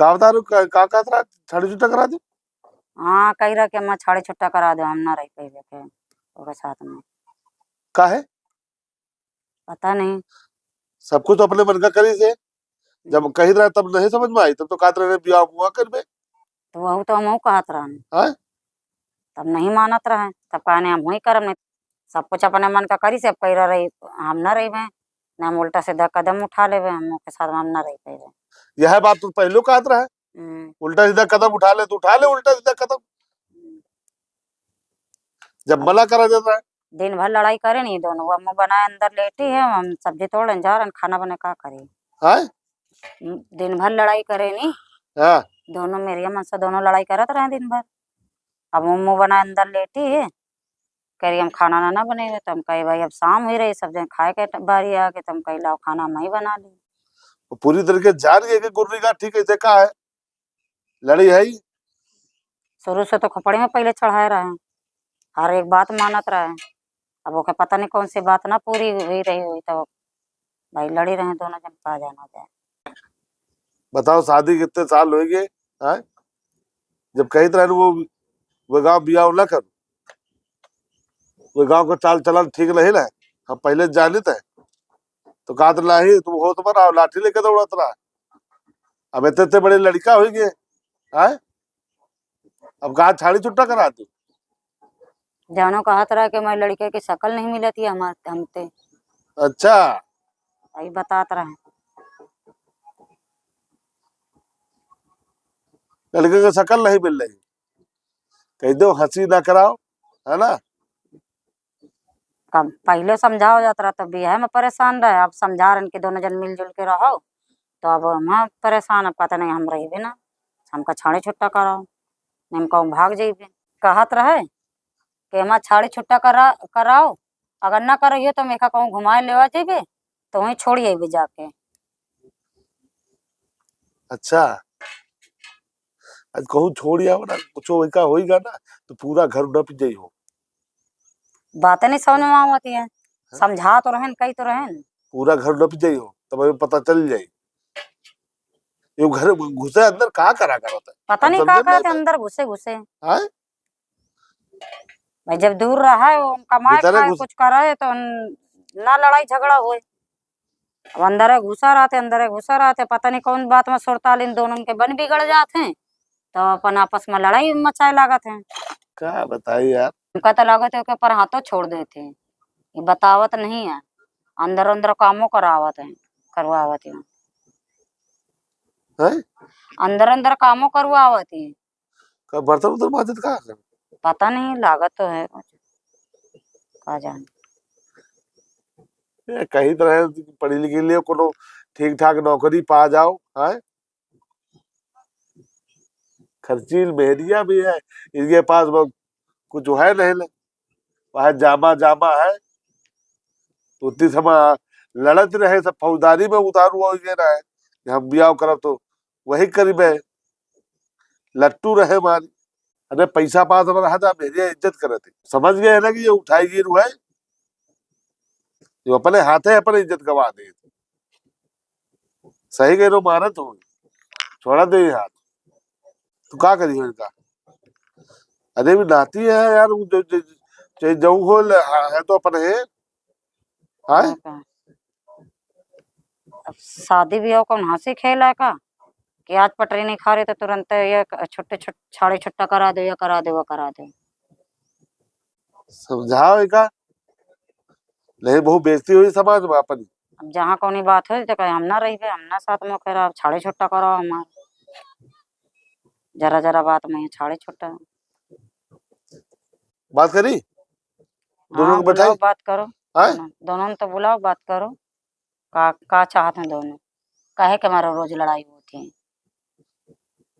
का बता रहा का करा छाड़ी छुट्टा करा दे। हाँ कही रहा कि अम्मा छाड़ी छुट्टा करा दो, हम ना रही पहले के ओके साथ में। का है पता नहीं। सब कुछ तो अपने मन का करी से, जब कही रहा तब नहीं समझ में आई, तब तो कात रहे बिया हुआ कर बे। तो वह तो हम कहत रहन, हाँ तब नहीं मानत रहे, तब कहने हम वही करम नहीं। सब कुछ अपने मन का करी से अब कही रही हम ना रही भे ना, हम उल्टा सीधा कदम उठा ले हम के साथ हम ना रही पहले। यह बात तो पहले कहत रहा है, उल्टा सीधा कदम उठा ले तो उठा ले उल्टा सीधा कदम, जब मना करा देता है। दिन भर लड़ाई करे नहीं दोनों, वो मुँह बनाए अंदर लेटी है, हम सब्जी तोड़न जा रहे खाना बने का करे। हाँ दिन भर लड़ाई करे नहीं हाँ दोनों, मेरी मन से दोनों लड़ाई करत रहे दिन भर। अब मुँह बनाए अंदर लेटी है, कह रही हम खाना ना बने हुए, तुम कही भाई अब शाम हुई रही, सब जन खाए के बारी आ के तुम कही लाओ खाना मैं ही बना ली। पूरी तरीके जान गए कि गुर्री का ठीक है का है, लड़ी है ही शुरू से तो खोपड़ी में पहले चढ़ाए रहे, हर एक बात मानत रहे। अब वो पता नहीं कौन सी बात ना पूरी हुई रही हुई, तो भाई लड़ी रहे दोनों जन, पा जाना जाए। बताओ शादी कितने साल हो गए, हाँ जब कही तरह वो गाँव बिया ना कर, वो गाँव का चाल चलन ठीक नहीं ना, हम पहले जाने थे तो कहा लाही तुम हो तुम्हारा लाठी लेके दौड़त रहा, अब इतने बड़े लड़का हो गए, हाँ अब कहा छाड़ी छुट्टा करा दू। जानो कहत रहा कि मैं लड़के की शक्ल नहीं मिलती हमारे हमते। अच्छा वही बतात रहे, लड़के की शक्ल नहीं मिल रही, कह दो हंसी ना कराओ, है ना। कब पहले समझाओ जाता रहा तब भी है मैं परेशान रहे, अब समझा रहे कि दोनों जन मिलजुल के रहो, तो अब हम परेशान, अब पता नहीं हम रही भी ना, हमका छाड़ी छुट्टा कराओ, हम कहूँ भाग जाइए। कहत रहे कि हमारा छाड़ी छुट्टा कराओ, अगर ना करिए तो मैं कहूँ घुमाए लेवा जाइए, तो वहीं छोड़िए भी जाके। अच्छा आज कहूँ छोड़ आओ ना, कुछ वैका होगा ना तो पूरा घर नप जाइ हो। बातें नहीं समझ में आती है, समझा तो रहन कही तो रहन, पूरा घर नप जाइ हो तब हमें पता चल जाये ये घर घुसे अंदर कहाँ करा कर होता है, पता नहीं क्या करते अंदर घुसे घुसे। भाई जब दूर रहा है वो कमाए खाए कुछ करे तो ना लड़ाई झगड़ा हुए, अब अंदर घुसा रहते, पता नहीं कौन बात में सुरताल इन दोनों के बन बिगड़ जाते हैं, तो अपन आपस में लड़ाई मचाए लागत है। क्या बताइए यार, उनका तो लागत है पर हाथों छोड़ देते हैं, ये बतावत नहीं है, अंदर अंदर कामों करावत है, करवावत है, अंदर अंदर कामों करवावत है। बर्तन उधर माजत कहाँ कर, पता नहीं लागत तो है का जाने। कहीं तरह पढ़ी लिखी लिए कोनो ठीक ठाक नौकरी पा जाओ, है खर्चील मेहरिया भी है इनके पास, वो कुछ है नहीं, वह जामा जामा है तो उतनी समय लड़त रहे, सब फौजदारी में उतारू हो रहा है, हम बियाह करब तो वही करीब है लट्टू रहे मारी, अरे पैसा पास हमारा हदा मेरी इज्जत करे थे, समझ गए है ना कि ये उठाएगी रू है, जो अपने हाथे अपने इज्जत गवा दे, सही कह रो मारत हो छोड़ा दे हाथ, तू क्या करी हो इनका। अरे भी नाती है यार, जो जो हो है तो अपने है, अब शादी भी हो कौन हंसी खेला का कि आज पटरी नहीं खा रहे तो तुरंत ये छोटे छोटे छाड़े छुट्टा करा दो, या करा दे वो करा दे। समझाओ इनका, नहीं बहु बेइज्जती हुई समाज में अपनी। अब जहाँ कौन बात हो तो हम ना रही हम ना साथ में कह छाड़े छुट्टा करो हमारे, जरा जरा बात में छाड़े छुट्टा। बात करी दोनों को बुलाओ बैठाई, बात करो, दोनों ने तो बुलाओ बात करो, का चाहते हैं दोनों, काहे के हमारा रोज लड़ाई होती है,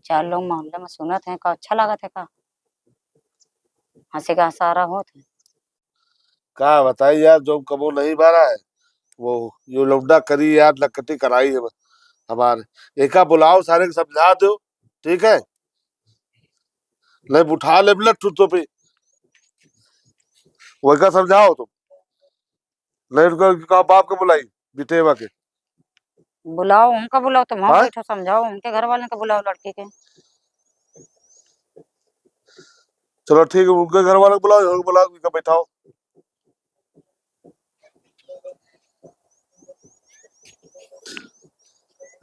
चार लोग मोहल्ले में सुनत हैं का अच्छा लागत है का, हंसी का सहारा होते हैं। का बताई यार, जो कबो नहीं बारा है वो यो लौंडा करी यार, लकटी कराई है हमारे, एका बुलाओ सारे को समझा दो, ठीक है नहीं उठा ले लट्टू तो पे वही समझाओ तुम, नहीं उनका बाप को बुलाई बिटेवा के, बुलाओ, उनका बुलाओ, तुम हाँ? बैठो समझाओ, उनके घर वाले का बुलाओ, लड़के के। चलो ठीक है, उनके घर वाले को बुलाओ, यहाँ को बुलाओ, इनका बैठाओ।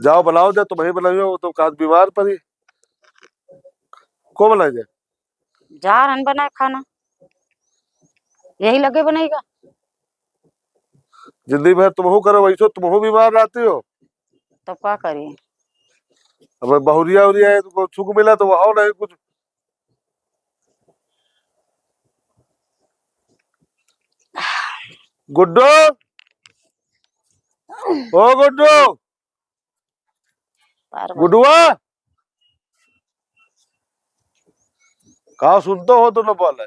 जाओ बुलाओ, जा तुम ही बनाइयो, वो तो काज बीमार पड़ी। को बनाई जाए? जा रन बनाए खाना, यही लगे बनेगा। जिंदगी भर तुम करो वैसो, तुम बीमार रहती हो। तो क्या करिए? अब बहुरिया उरिया है, तुमको सुख मिला तो वहां नहीं कुछ। गुड्डू, ओ गुड्डू, पार्वती। गुड्डुआ, कहा सुनते हो तो न बोले।